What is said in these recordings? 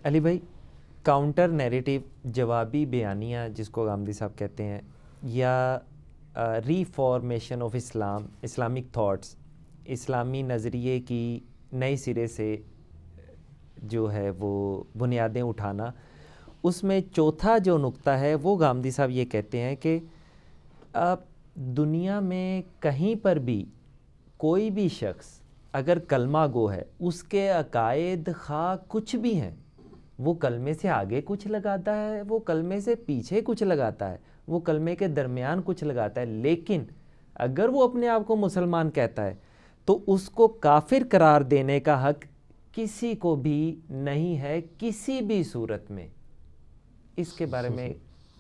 علی بھائی، counter narrative, جوابی بیانیہ جس کو غامدی صاحب کہتے ہیں، یا ری فارمیشن آف اسلام، اسلامک تھاٹس، اسلامی نظریے کی نئے سرے سے جو ہے وہ بنیادیں اٹھانا، اس میں چوتھا جو نقطہ ہے وہ غامدی صاحب یہ کہتے ہیں کہ دنیا میں کہیں پر بھی کوئی بھی شخص اگر کلمہ گو ہے، اس کے عقائد خواہ کچھ بھی ہیں، وہ کلمے سے آگے کچھ لگاتا ہے، وہ کلمے سے پیچھے کچھ لگاتا ہے، وہ کلمے کے درمیان کچھ لگاتا ہے، لیکن اگر وہ اپنے آپ کو مسلمان کہتا ہے تو اس کو کافر قرار دینے کا حق کسی کو بھی نہیں ہے، کسی بھی صورت میں۔ اس کے بارے میں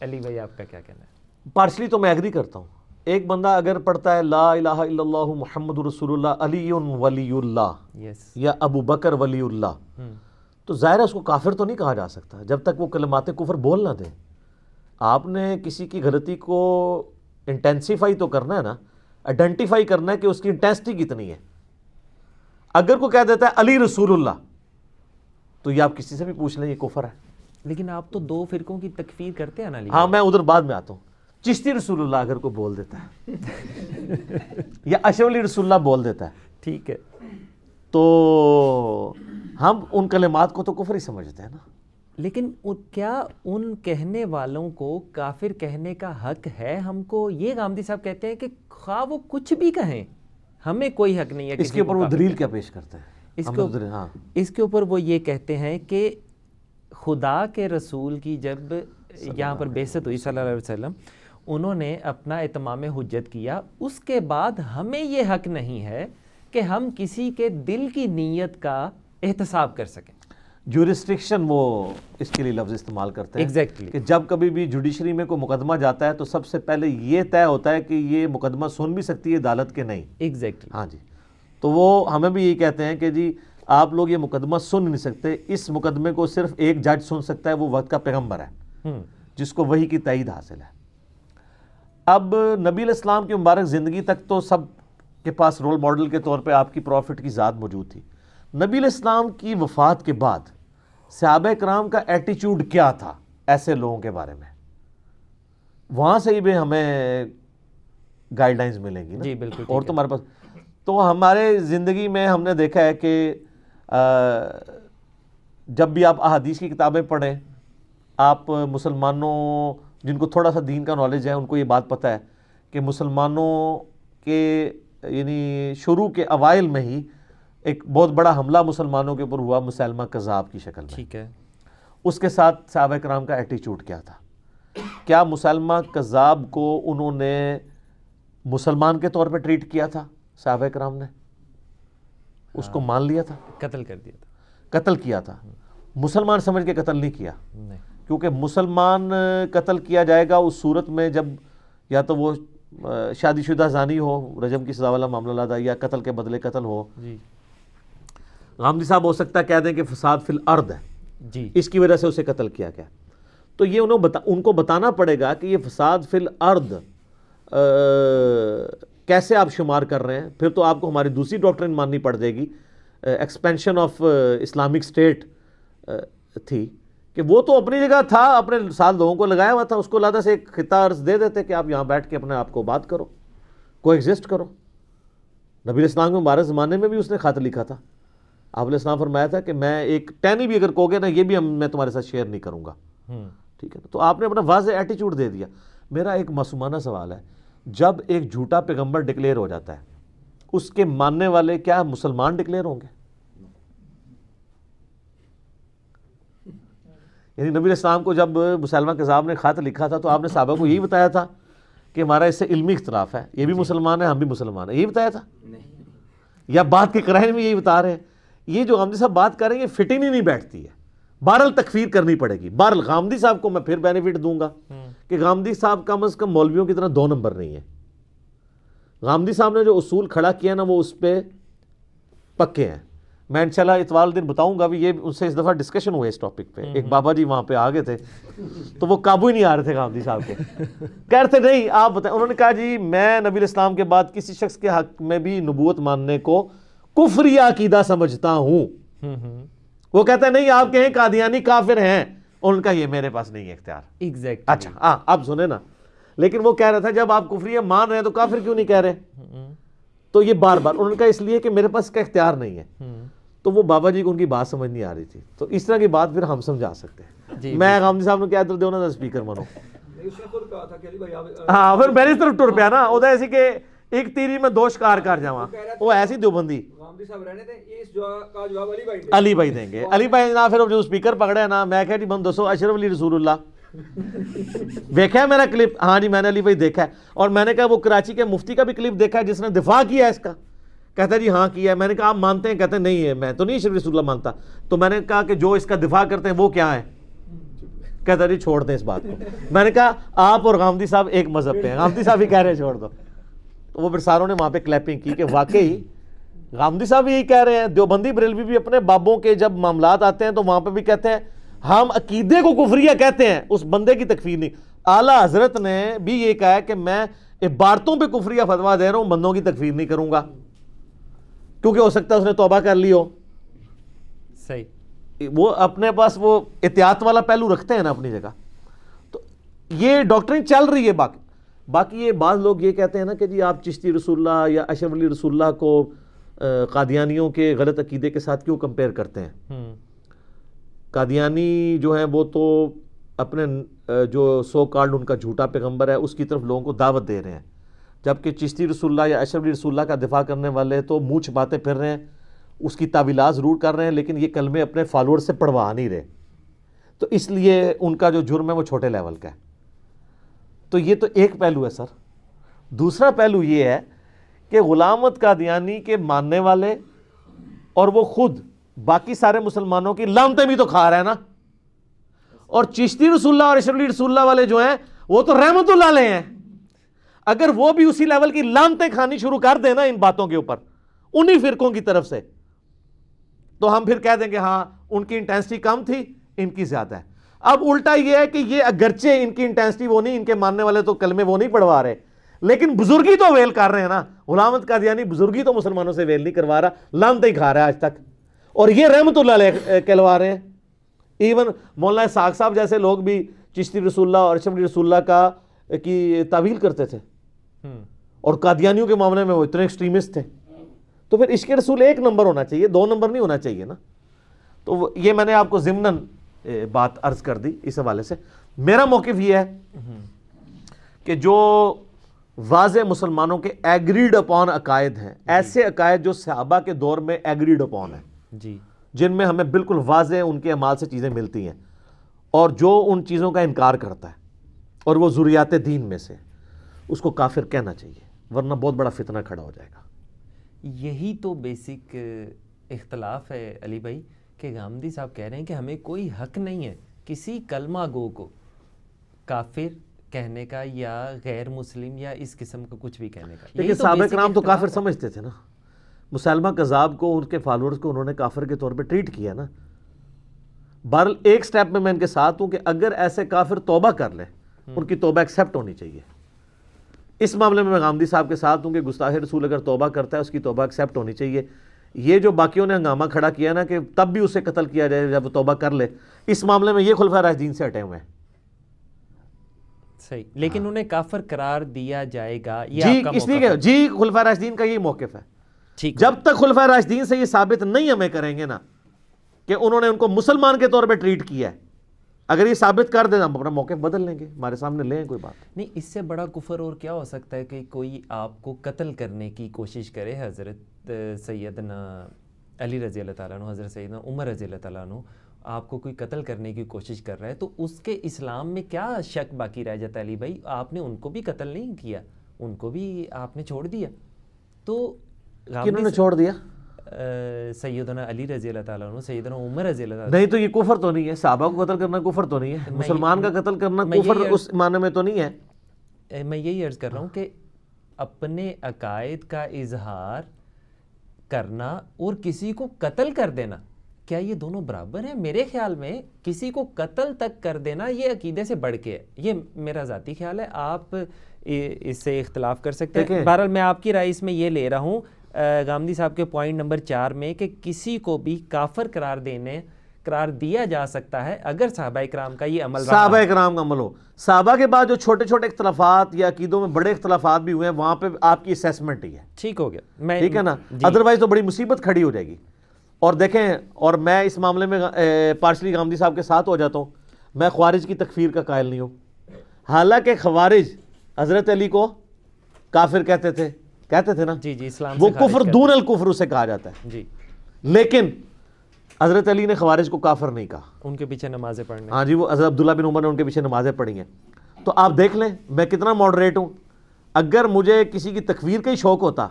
علی بھائی آپ کا کیا کہنا ہے؟ پارشلی تو میں ایگری کرتا ہوں۔ ایک بندہ اگر پڑھتا ہے لا الہ الا اللہ محمد رسول اللہ علی ولی اللہ یا ابو بکر ولی اللہ، تو ظاہر ہے اس کو کافر تو نہیں کہا جا سکتا جب تک وہ کلمات کفر بول نہ دے۔ آپ نے کسی کی غلطی کو انٹینسیفائی تو کرنا ہے نا، آئیڈینٹیفائی کرنا ہے کہ اس کی انٹینسٹی کتنی ہے۔ اگر کوئی کہہ دیتا ہے علی رسول اللہ، تو یہ آپ کسی سے بھی پوچھ لیں، یہ کفر ہے۔ لیکن آپ تو دو فرقوں کی تکفیر کرتے ہیں نا علی؟ ہاں، میں ادھر بعد میں آتا ہوں۔ چشتی رسول اللہ اگر کوئی بول دیتا ہے یا اشولی رسول اللہ بول دیتا ہے، ٹھیک ہے، تو ہم ان کلمات کو تو کفر ہی سمجھتے ہیں نا۔ لیکن کیا ان کہنے والوں کو کافر کہنے کا حق ہے ہم کو؟ یہ غامدی صاحب کہتے ہیں کہ خواہ وہ کچھ بھی کہیں، ہمیں کوئی حق نہیں ہے۔ اس کے اوپر وہ دلیل کیا پیش کرتے ہیں؟ اس کے اوپر وہ یہ کہتے ہیں کہ خدا کے رسول کی جب یہاں پر بعثت ہوئی صلی اللہ علیہ وسلم، انہوں نے اپنا اتمام حجت کیا، اس کے بعد ہمیں یہ حق نہیں ہے کہ ہم کسی کے دل کی نیت کا احتساب کر سکیں۔ جورسٹکشن وہ اس کے لیے لفظ استعمال کرتے ہیں ایگزیکٹلی کہ جب کبھی بھی جوڈیشری میں کوئی مقدمہ جاتا ہے تو سب سے پہلے یہ طے ہوتا ہے کہ یہ مقدمہ سن بھی سکتی ہے عدالت کے نہیں۔ ایگزیکٹلی، ہاں جی، تو وہ ہمیں بھی یہی کہتے ہیں کہ جی آپ لوگ یہ مقدمہ سن نہیں سکتے، اس مقدمے کو صرف ایک جج سن سکتا ہے، وہ وقت کا پیغمبر ہے جس کو وحی کی تائید حاصل ہے۔ اب نبی علیہ السلام کی مبارک زندگی تک تو سب کے پاس رول ماڈل کے طور پہ آپ کی پروفٹ کی ذات موجود تھی۔ نبی علیہ السلام کی وفات کے بعد صحابہ کرام کا ایٹیچیوڈ کیا تھا ایسے لوگوں کے بارے میں، وہاں سے ہی بھی ہمیں گائیڈ لائنز ملیں گی نا۔ جی بالکل، اور تو ہمارے پاس تو ہمارے زندگی میں ہم نے دیکھا ہے کہ جب بھی آپ احادیث کی کتابیں پڑھیں، آپ مسلمانوں جن کو تھوڑا سا دین کا نالج ہے ان کو یہ بات پتہ ہے کہ مسلمانوں کے یعنی شروع کے اوائل میں ہی ایک بہت بڑا حملہ مسلمانوں کے اوپر ہوا مسیلمہ کذاب کی شکل میں۔ ٹھیک ہے، اس کے ساتھ صحابہ کرام کا ایٹیچیوڈ کیا تھا؟ کیا مسیلمہ کذاب کو انہوں نے مسلمان کے طور پہ ٹریٹ کیا تھا؟ صحابہ کرام نے اس کو مان لیا تھا، قتل کر دیا تھا، قتل کیا تھا، مسلمان سمجھ کے قتل نہیں کیا، کیونکہ مسلمان قتل کیا جائے گا اس صورت میں جب یا تو وہ شادی شدہ زانی ہو، رجم کی سزا والا معاملہ لادا، یا قتل کے بدلے قتل ہو۔ جی غامدی صاحب ہو سکتا ہے کہہ دیں کہ فساد فی الارض ہے، جی، اس کی وجہ سے اسے قتل کیا گیا، تو یہ ان کو بتانا پڑے گا کہ یہ فساد فی الارض کیسے آپ شمار کر رہے ہیں۔ پھر تو آپ کو ہماری دوسری ڈاکٹرن ماننی پڑ جائے گی، ایکسپینشن آف اسلامک اسٹیٹ تھی، کہ وہ تو اپنی جگہ تھا، اپنے ساتھ لوگوں کو لگایا ہوا تھا، اس کو لادہ سے ایک خطہ عرض دے دیتے کہ آپ یہاں بیٹھ کے اپنے آپ کو بات کرو، کو ایگزسٹ کرو۔ نبی علیہ السلام کے مبارک زمانے میں بھی اس نے خط لکھا تھا، آپ علیہ السلام فرمایا تھا کہ میں ایک ٹینی بھی اگر کہو گے نا، یہ بھی میں تمہارے ساتھ شیئر نہیں کروں گا، ٹھیک ہے نا۔ تو آپ نے اپنا واضح ایٹیچیوڈ دے دیا۔ میرا ایک معصومانہ سوال ہے، جب ایک جھوٹا پیغمبر ڈکلیئر ہو جاتا ہے، اس کے ماننے والے کیا مسلمان ڈکلیئر ہوں گے؟ یعنی نبی علیہ السلام کو جب مسیلمہ کذاب نے خط لکھا تھا تو آپ نے صحابہ کو یہی بتایا تھا کہ ہمارا اس سے علمی اختلاف ہے، یہ بھی مسلمان ہے، ہم بھی مسلمان ہیں، یہی بتایا تھا؟ یا بات کے قرائن میں یہی بتا رہے ہیں؟ یہ جو غامدی صاحب بات کر رہے ہیں یہ فٹنگ ہی نہیں بیٹھتی ہے، بہرحال تکفیر کرنی پڑے گی۔ بہرحال غامدی صاحب کو میں پھر بینیفٹ دوں گا کہ غامدی صاحب کم از کم مولویوں کی طرح 2 نمبر نہیں ہے۔ غامدی صاحب نے جو اصول کھڑا کیا نا وہ اس پہ پکے ہیں۔ میں انشاءاللہ اتوار دن بتاؤں گا بھی، یہ ان سے اس دفعہ ڈسکشن ہوئے اس ٹاپک پہ، ایک بابا جی وہاں پہ آ گئے تھے تو وہ قابو ہی نہیں آ رہے تھے غامدی صاحب کے، کہہ رہے تھے نہیں آپ بتائیں۔ انہوں نے کہا جی میں نبی علیہ السلام کے بعد کسی شخص کے حق میں بھی نبوت ماننے کو کفریہ عقیدہ سمجھتا ہوں۔ وہ کہتے ہیں نہیں آپ کہیں قادیانی کافر ہیں، ان کا یہ میرے پاس نہیں ہے اختیار. ایگزیکٹلی. اچھا اب سنیں نا، لیکن وہ کہہ رہا تھا جب آپ کفریہ مان رہے ہیں تو کافر کیوں نہیں کہہ رہے؟ تو یہ بار بار ان کا اس لیے کہ میرے پاس کا اختیار نہیں ہے. تو وہ بابا جی کو ان کی بات سمجھ نہیں آ رہی تھی، تو اس طرح کی بات پھر ہم سمجھا سکتے ہیں. میں غامدی صاحب نے کیا ادھر دیو نا اسپیکر منو. ہاں پھر میری طرف ٹر پیا نا، ادھر ایسی کہ ایک تیری میں دو شکار کر جاواں. وہ ایسی دیوبندی علی بھائی دیں گے. علی بھائی نا پھر جو اسپیکر پکڑے نا، میں کہا جی بند دسو اشرف علی رسول اللہ دیکھا ہے میرا کلپ؟ ہاں جی میں نے علی بھائی دیکھا ہے. اور میں نے کہا وہ کراچی کے مفتی کا بھی کلپ دیکھا ہے جس نے دفاع کیا ہے اس کا؟ کہتا ہے جی ہاں کیا ہے. میں نے کہا آپ مانتے ہیں؟ کہتے ہیں نہیں ہے میں تو نہیں اشرف رسول اللہ مانتا. تو میں نے کہا کہ جو اس کا دفاع کرتے ہیں وہ کیا ہے؟ کہتا ہے جی چھوڑ دیں اس بات کو. میں نے کہا آپ اور غامدی صاحب ایک مذہب پہ ہیں، غامدی صاحب ہی کہہ رہے ہیں چھوڑ دو. تو وہ پھر ساروں نے وہاں پہ کلیپنگ کی کہ واقعی غامدی صاحب یہی کہہ رہے ہیں. دیوبندی بریلوی بھی اپنے بابوں کے جب معاملات آتے ہیں تو وہاں پہ بھی کہتے ہیں ہم عقیدے کو کفریہ کہتے ہیں، اس بندے کی تکفیر نہیں. اعلیٰ حضرت نے بھی یہ کہا ہے کہ میں عبارتوں پہ کفریہ فتویٰ دے رہا ہوں، بندوں کی تکفیر نہیں کروں گا، کیونکہ ہو سکتا ہے اس نے توبہ کر لی ہو. صحیح. وہ اپنے پاس وہ احتیاط والا پہلو رکھتے ہیں نا اپنی جگہ. تو یہ ڈاکٹرین چل رہی ہے. باقی یہ بعض لوگ یہ کہتے ہیں نا کہ جی آپ چشتی رسول اللہ یا اشرف علی رسول اللہ کو قادیانیوں کے غلط عقیدے کے ساتھ کیوں کمپیئر کرتے ہیں؟ قادیانی جو ہیں وہ تو اپنے جو سو کالڈ ان کا جھوٹا پیغمبر ہے اس کی طرف لوگوں کو دعوت دے رہے ہیں، جبکہ چشتی رسول اللہ یا اشرف علی رسول اللہ کا دفاع کرنے والے تو منہ چھپاتے پھر رہے ہیں، اس کی تعویلات ضرور کر رہے ہیں لیکن یہ کلمے اپنے فالوور سے پڑھوا نہیں رہے. تو اس لیے ان کا جو جرم ہے وہ چھوٹے لیول کا ہے. تو یہ تو ایک پہلو ہے سر. دوسرا پہلو یہ ہے کہ غلام احمد قادیانی کے ماننے والے اور وہ خود باقی سارے مسلمانوں کی لعنتیں بھی تو کھا رہے ہیں نا. اور چشتی رسول اللہ اور اشرف علی رسول اللہ والے جو ہیں وہ تو رحمت اللہ علیہ ہیں. اگر وہ بھی اسی لیول کی لعنتیں کھانی شروع کر دیں نا ان باتوں کے اوپر انہی فرقوں کی طرف سے، تو ہم پھر کہہ دیں گے ہاں ان کی انٹینسٹی کم تھی ان کی زیادہ ہے. اب الٹا یہ ہے کہ یہ اگرچہ ان کی انٹینسٹی وہ نہیں، ان کے ماننے والے تو کلمے وہ نہیں پڑھوا رہے لیکن بزرگی تو ویل کر رہے ہیں نا. غلام احمد قادیانی بزرگی تو مسلمانوں سے ویل نہیں کروا رہا، لعنتیں ہی کھا رہا ہے آج تک، اور یہ رحمت اللہ علیہ کہلوا رہے ہیں. ایون مولانا اسحاق صاحب جیسے لوگ بھی چشتی رسول اللہ اور اشرف علی رسول اللہ کا کی تعویل کرتے تھے اور قادیانیوں کے معاملے میں وہ اتنے ایکسٹریمسٹ تھے. تو پھر عشق رسول ایک نمبر ہونا چاہیے، دو نمبر نہیں ہونا چاہیے نا. تو یہ میں نے آپ کو ضمناً بات عرض کر دی. اس حوالے سے میرا موقف یہ ہے کہ جو واضح مسلمانوں کے ایگریڈ اپون عقائد ہیں، ایسے عقائد جو صحابہ کے دور میں ایگریڈ اپون ہیں جی، جن میں ہمیں بالکل واضح ان کے اعمال سے چیزیں ملتی ہیں، اور جو ان چیزوں کا انکار کرتا ہے اور وہ ذریات دین میں سے، اس کو کافر کہنا چاہیے، ورنہ بہت بڑا فتنہ کھڑا ہو جائے گا. یہی تو بیسک اختلاف ہے علی بھائی کہ غامدی صاحب کہہ رہے ہیں کہ ہمیں کوئی حق نہیں ہے کسی کلمہ گو کو کافر کہنے کا یا غیر مسلم یا اس قسم کا کچھ بھی کہنے کا. لیکن صحابہ کرام تو کافر سمجھتے تھے نا. مسلمہ کذاب کو ان کے فالوورز کو انہوں نے کافر کے طور پہ ٹریٹ کیا نا. بہرحال ایک سٹیپ میں ان کے ساتھ ہوں کہ اگر ایسے کافر توبہ کر لیں ان کی توبہ ایکسیپٹ ہونی چاہیے. اس معاملے میں غامدی صاحب کے ساتھ ہوں کہ گستاخ رسول اگر توبہ کرتا ہے اس کی توبہ ایکسیپٹ ہونی چاہیے. یہ جو باقیوں نے ہنگامہ کھڑا کیا نا کہ تب بھی اسے قتل کیا جائے جب وہ توبہ کر لے، اس معاملے میں یہ خلفاء راشدین سے ہٹے ہوئے ہیں. صحیح، لیکن انہیں کافر قرار دیا جائے گا جی اس لیے کہ جی خلفاء راشدین کا یہی موقف ہے. جب تک خلفاء راشدین سے یہ ثابت نہیں ہمیں کریں گے نا کہ انہوں نے ان کو مسلمان کے طور پہ ٹریٹ کیا ہے، اگر یہ ثابت کر دیں ہم اپنا موقف بدل لیں گے، ہمارے سامنے لیں کوئی بات نہیں. اس سے بڑا کفر اور کیا ہو سکتا ہے کہ کوئی آپ کو قتل کرنے کی کوشش کرے. حضرت سیدنا علی رضی اللہ تعالیٰ عنہ، حضرت سیدنا عمر رضی اللہ تعالیٰ عنہ آپ کو کوئی قتل کرنے کی کوشش کر رہا ہے تو اس کے اسلام میں کیا شک باقی رہ جاتا ہے علی بھائی؟ آپ نے ان کو بھی قتل نہیں کیا، ان کو بھی آپ نے چھوڑ دیا. تو کنہوں نے چھوڑ دیا؟ سیدنا علی رضی اللہ تعالیٰ عنہ، سیدنا عمر رضی اللہ تعالیٰ عنہ. نہیں تو یہ کفر تو نہیں ہے، صحابہ کو قتل کرنا کفر تو نہیں ہے، مسلمان کا قتل کرنا کفر اس معنی میں تو نہیں ہے. میں یہی عرض کر رہا ہوں کہ اپنے عقائد کا اظہار کرنا اور کسی کو قتل کر دینا، کیا یہ دونوں برابر ہیں؟ میرے خیال میں کسی کو قتل تک کر دینا یہ عقیدے سے بڑھ کے ہے. یہ میرا ذاتی خیال ہے، آپ اس سے اختلاف کر سکتے ہیں. بہرحال میں آپ کی رائے اس میں یہ لے رہا ہوں غامدی صاحب کے پوائنٹ نمبر 4 میں کہ کسی کو بھی کافر قرار دینے قرار دیا جا سکتا ہے اگر صحابہ کرام کا یہ عمل رہا. صحابہ کرام کا عمل ہو. صحابہ کے بعد جو چھوٹے چھوٹے اختلافات یا عقیدوں میں بڑے اختلافات بھی ہوئے ہیں وہاں پہ آپ کی اسیسمنٹ ہی ہے. ٹھیک ہو گیا, ٹھیک ہے نا, ادروائز تو بڑی مصیبت کھڑی ہو جائے گی. اور دیکھیں, اور میں اس معاملے میں پارشلی غامدی صاحب کے ساتھ ہو جاتا ہوں, میں خوارج کی تکفیر کا قائل نہیں ہوں. حالانکہ خوارج حضرت علی کو کافر کہتے تھے نا, جی جی, اسلام وہ کفر دون الکفر اسے کہا جاتا ہے جی, لیکن حضرت علی نے خوارج کو کافر نہیں کہا. ان کے پیچھے نمازیں پڑھنے. ہاں جی, وہ حضرت عبداللہ بن عمر نے ان کے پیچھے نمازیں پڑھی ہیں. تو آپ دیکھ لیں میں کتنا ماڈریٹ ہوں. اگر مجھے کسی کی تکفیر کا ہی شوق ہوتا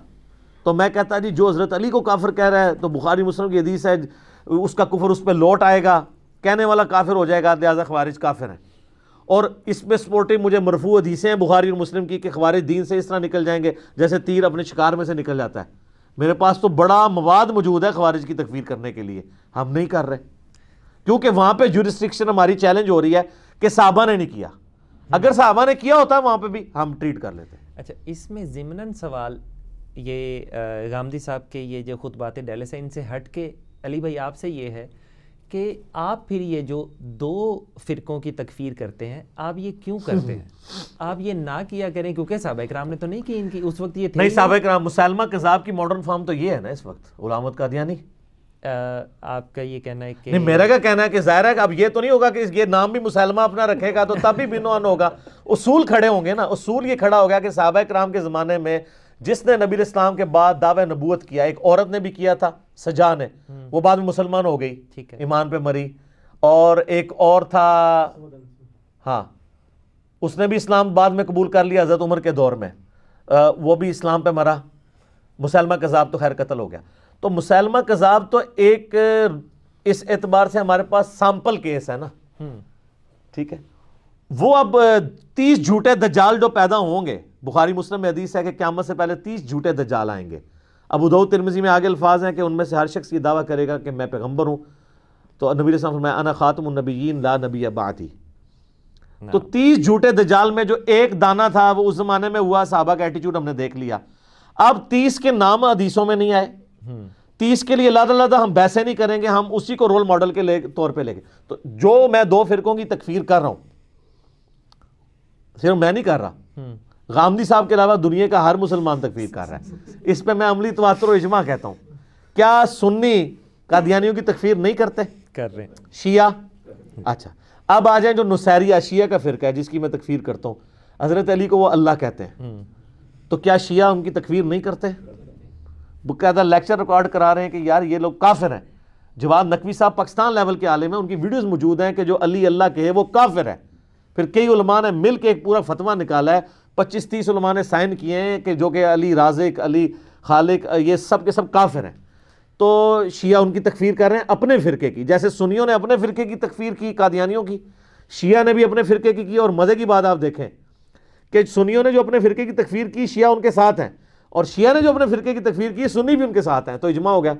تو میں کہتا جی جو حضرت علی کو کافر کہہ رہا ہے تو بخاری مسلم کی حدیث ہے اس کا کفر اس پہ لوٹ آئے گا, کہنے والا کافر ہو جائے گا, لہذا خوارج کافر ہیں. اور اس میں سپورٹنگ مجھے مرفوع حدیثیں ہیں بخاری اور مسلم کی کہ خوارج دین سے اس طرح نکل جائیں گے جیسے تیر اپنے شکار میں سے نکل جاتا ہے. میرے پاس تو بڑا مواد موجود ہے خوارج کی تکفیر کرنے کے لیے, ہم نہیں کر رہے کیونکہ وہاں پہ جورسڈکشن ہماری چیلنج ہو رہی ہے کہ صحابہ نے نہیں کیا. اگر صحابہ نے کیا ہوتا وہاں پہ بھی ہم ٹریٹ کر لیتے. اچھا, اس میں ضمناً سوال یہ غامدی صاحب کے یہ جو خطبات ڈیلس ہیں ان سے ہٹ کے علی بھائی آپ سے یہ ہے کہ آپ پھر یہ جو دو فرقوں کی تکفیر کرتے ہیں آپ یہ کیوں کرتے ہیں؟ آپ یہ نہ کیا کریں کیونکہ صحابہ کرام نے تو نہیں کی ان کی اس وقت یہ تھے نہیں. صحابہ کرام مسلمہ کذاب کی ماڈرن فارم تو یہ ہے نا اس وقت, علامت قادیانی. آپ کا یہ کہنا ہے کہ نہیں, میرا کیا کہنا ہے کہ ظاہر ہے کہ اب یہ تو نہیں ہوگا کہ یہ نام بھی مسلمہ اپنا رکھے گا تو تب بھی بنوان ہوگا. اصول کھڑے ہوں گے نا. اصول یہ کھڑا ہو گیا کہ صحابہ کرام کے زمانے میں جس نے نبی اسلام کے بعد دعوی نبوت کیا, ایک عورت نے بھی کیا تھا سجا نے, وہ بعد میں مسلمان ہو گئی, ایمان پہ مری. اور ایک اور تھا, ہاں اس نے بھی اسلام بعد میں قبول کر لیا حضرت عمر کے دور میں, وہ بھی اسلام پہ مرا. مسلمہ کذاب تو خیر قتل ہو گیا. تو مسلمہ کذاب تو ایک اس اعتبار سے ہمارے پاس سامپل کیس ہے نا, ٹھیک ہے. وہ اب 30 جھوٹے دجال جو پیدا ہوں گے, بخاری مسلم میں حدیث ہے کہ قیامت سے پہلے 30 جھوٹے دجال آئیں گے. ابو داؤد ترمذی میں آگے الفاظ ہیں کہ ان میں سے ہر شخص یہ دعویٰ کرے گا کہ میں پیغمبر ہوں. تو نبی علیہ السلام فرمایا انا خاتم النبیین لا نبی بعدی. تو 30 جھوٹے دجال میں جو ایک دانہ تھا وہ اس زمانے میں ہوا, صحابہ کا ایٹیچیوڈ ہم نے دیکھ لیا. اب 30 کے نام حدیثوں میں نہیں آئے, 30 کے لیے اللہ ہم ویسے نہیں کریں گے, ہم اسی کو رول ماڈل کے طور پہ لیں گے. تو جو میں دو فرقوں کی تکفیر کر رہا ہوں صرف میں نہیں کر رہا, غامدی صاحب کے علاوہ دنیا کا ہر مسلمان تکفیر کر رہا ہے. اس پہ میں عملی تواتر و اجماع کہتا ہوں. کیا سنی قادیانیوں کی تکفیر نہیں کرتے؟ کر رہے ہیں. شیعہ, اچھا اب آ جائیں جو نصیریہ شیعہ کا فرقہ ہے جس کی میں تکفیر کرتا ہوں, حضرت علی کو وہ اللہ کہتے ہیں, تو کیا شیعہ ان کی تکفیر نہیں کرتے؟ باقاعدہ لیکچر ریکارڈ کرا رہے ہیں کہ یار یہ لوگ کافر ہیں. جواد نقوی صاحب پاکستان لیول کے عالم ہیں, ان کی ویڈیوز موجود ہیں کہ جو علی اللہ کے ہے وہ کافر ہے. پھر کئی علماء نے مل کے ایک پورا فتویٰ نکالا ہے, 25-30 علماء نے سائن کیے ہیں کہ جو کہ علی رازق, علی خالق, یہ سب کے سب کافر ہیں. تو شیعہ ان کی تکفیر کر رہے ہیں اپنے فرقے کی, جیسے سنیوں نے اپنے فرقے کی تکفیر کی قادیانیوں کی, شیعہ نے بھی اپنے فرقے کی. اور مزے کی بات آپ دیکھیں کہ سنیوں نے جو اپنے فرقے کی تکفیر کی شیعہ ان کے ساتھ ہیں, اور شیعہ نے جو اپنے فرقے کی تکفیر کی سنی بھی ان کے ساتھ ہیں. تو اجماع ہو گیا.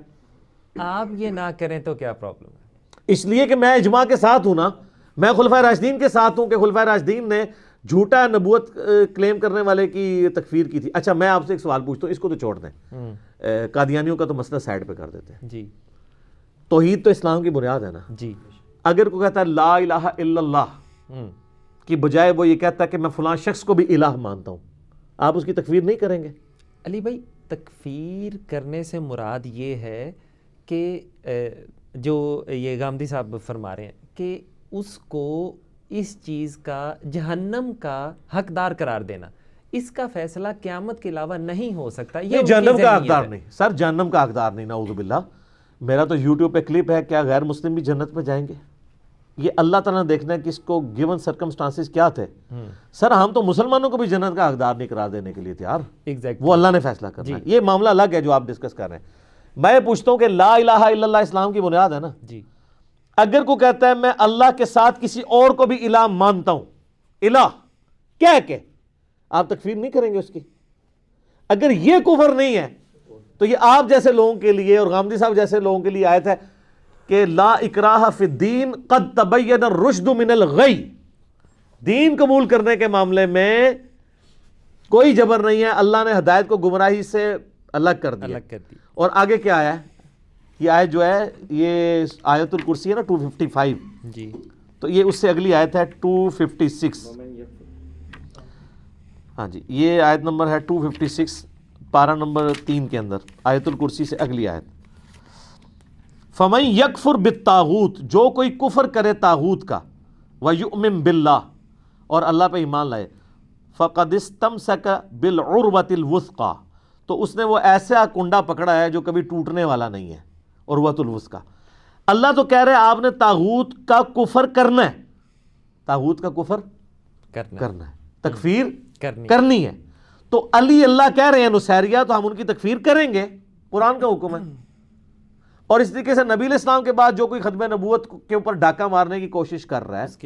آپ یہ نہ کریں تو کیا پرابلم ہے؟ اس لیے کہ میں اجماع کے ساتھ ہوں نا, میں خلفائے راشدین کے ساتھ ہوں کہ خلفائے راشدین نے جھوٹا نبوت کلیم کرنے والے کی تکفیر کی تھی. اچھا میں آپ سے ایک سوال پوچھتا ہوں, اس کو تو چھوڑ دیں, قادیانیوں کا تو مسئلہ سائڈ پہ کر دیتے ہیں. جی, توحید تو اسلام کی بنیاد ہے نا. جی, اگر کوئی کہتا ہے لا الہ الا اللہ کی بجائے وہ یہ کہتا ہے کہ میں فلاں شخص کو بھی الہ مانتا ہوں, آپ اس کی تکفیر نہیں کریں گے؟ علی بھائی تکفیر کرنے سے مراد یہ ہے کہ جو یہ غامدی صاحب فرما رہے ہیں کہ اس کو اس چیز کا جہنم کا حقدار قرار دینا, اس کا فیصلہ قیامت کے علاوہ نہیں ہو سکتا. یہ جہنم کا حقدار نہیں سر, جہنم کا حقدار نہیں, نعوذ باللہ. میرا تو یوٹیوب پہ کلپ ہے, کیا غیر مسلم بھی جنت میں جائیں گے؟ یہ اللہ تعالیٰ نے دیکھنا ہے کہ اس کو گیون سرکمسٹانسز کیا تھے. سر ہم تو مسلمانوں کو بھی جنت کا حقدار نہیں قرار دینے کے لیے تیار, وہ اللہ نے فیصلہ کرنا ہے. یہ معاملہ الگ ہے جو آپ ڈسکس کر رہے ہیں. میں پوچھتا ہوں کہ لا الہ الا اللہ اسلام کی بنیاد ہے نا. جی, اگر کوئی کہتا ہے میں اللہ کے ساتھ کسی اور کو بھی الہ مانتا ہوں, الہ کہہ کے, آپ تکفیر نہیں کریں گے اس کی؟ اگر یہ کفر نہیں ہے تو یہ آپ جیسے لوگوں کے لیے اور غامدی صاحب جیسے لوگوں کے لیے آیت ہے کہ لا اکراہ فی الدین قد تبین الرشد من الغی. دین قبول کرنے کے معاملے میں کوئی جبر نہیں ہے, اللہ نے ہدایت کو گمراہی سے الگ کر دیا. اور آگے کیا آیا ہے؟ یہ آیت جو ہے یہ آیت الکرسی ہے نا 255 جی، تو یہ اس سے اگلی آیت ہے 256. ہاں جی یہ آیت نمبر ہے 256 پارہ نمبر 3 کے اندر آیت الکرسی سے اگلی آیت. فَمَن يَكْفُرْ بِالطَّاغُوتِ جو کوئی کفر کرے طاغوت کا وَيُؤْمِن بِاللَّهِ اور اللہ پہ ایمان لائے فَقَدِ اسْتَمْسَكَ بِالْعُرْوَةِ الْوُثْقَى تو اس نے وہ ایسا کنڈا پکڑا ہے جو کبھی ٹوٹنے والا نہیں ہے. عروۃ الوثقیٰ. اللہ تو کہہ رہے ہیں آپ نے طاغوت کا کفر کرنا ہے, طاغوت کا کفر کرنا ہے, تکفیر کرنی ہے. تو علی اللہ کہہ رہے ہیں نصیریہ تو ہم ان کی تکفیر کریں گے, قرآن کا حکم ہے. اور اس طریقے سے نبی علیہ السلام کے بعد جو کوئی ختم نبوت کے اوپر ڈاکہ مارنے کی کوشش کر رہا ہے اس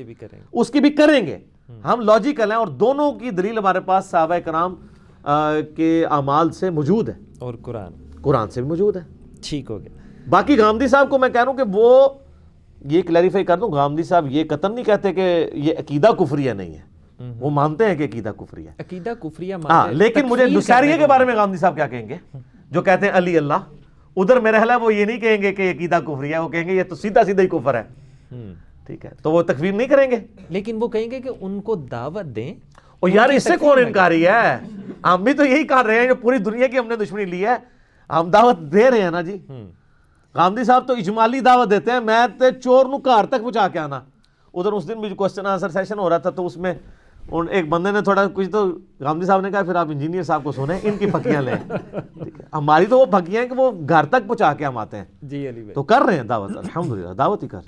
کی بھی کریں گے. ہم لاجیکل ہیں اور دونوں کی دلیل ہمارے پاس صحابہ کرام کے اعمال سے موجود ہے اور قرآن سے بھی موجود ہے. ٹھیک ہو گیا. باقی گامدی صاحب کو میں کہہ رہا ہوں کہ وہ یہ کلیریفائی کر دوں, گامدی صاحب یہ قطعاً نہیں کہتے کہ یہ عقیدہ کفریہ نہیں ہے, وہ مانتے ہیں کہ عقیدہ کفریہ, عقیدہ کفریہ ہاں, لیکن مجھے نصیریہ کے بارے میں گامدی صاحب کیا کہیں گے جو کہتے ہیں علی اللہ, ادھر میرا خیال ہے وہ یہ نہیں کہیں گے کہ عقیدہ کفریہ, وہ کہیں گے یہ تو سیدھا سیدھا ہی کفر ہے. ٹھیک ہے, تو وہ تکفیر نہیں کریں گے, لیکن وہ کہیں گے کہ ان کو دعوت دیں. اور یار اس سے کون انکاری ہے, ہم بھی تو یہی کر رہے ہیں جو پوری دنیا کی ہم نے دشمنی لی ہے, ہم دعوت دے رہے ہیں نا جی. غامدی صاحب تو اجمالی دعوت دیتے ہیں, میں تے چور نو گھر تک پہنچا کے آنا. ادھر اس دن بھی کوسچن آنسر سیشن ہو رہا تھا تو اس میں ایک بندے نے تھوڑا کچھ, تو غامدی صاحب نے کہا پھر آپ انجینئر صاحب کو سنیں, ان کی پھکیاں لیں. ہماری تو وہ پھکیاں ہیں کہ وہ گھر تک پہنچا کے ہم آتے ہیں. جی علی بھائی تو کر رہے ہیں دعوت, الحمدللہ دعوت ہی کر رہے ہیں.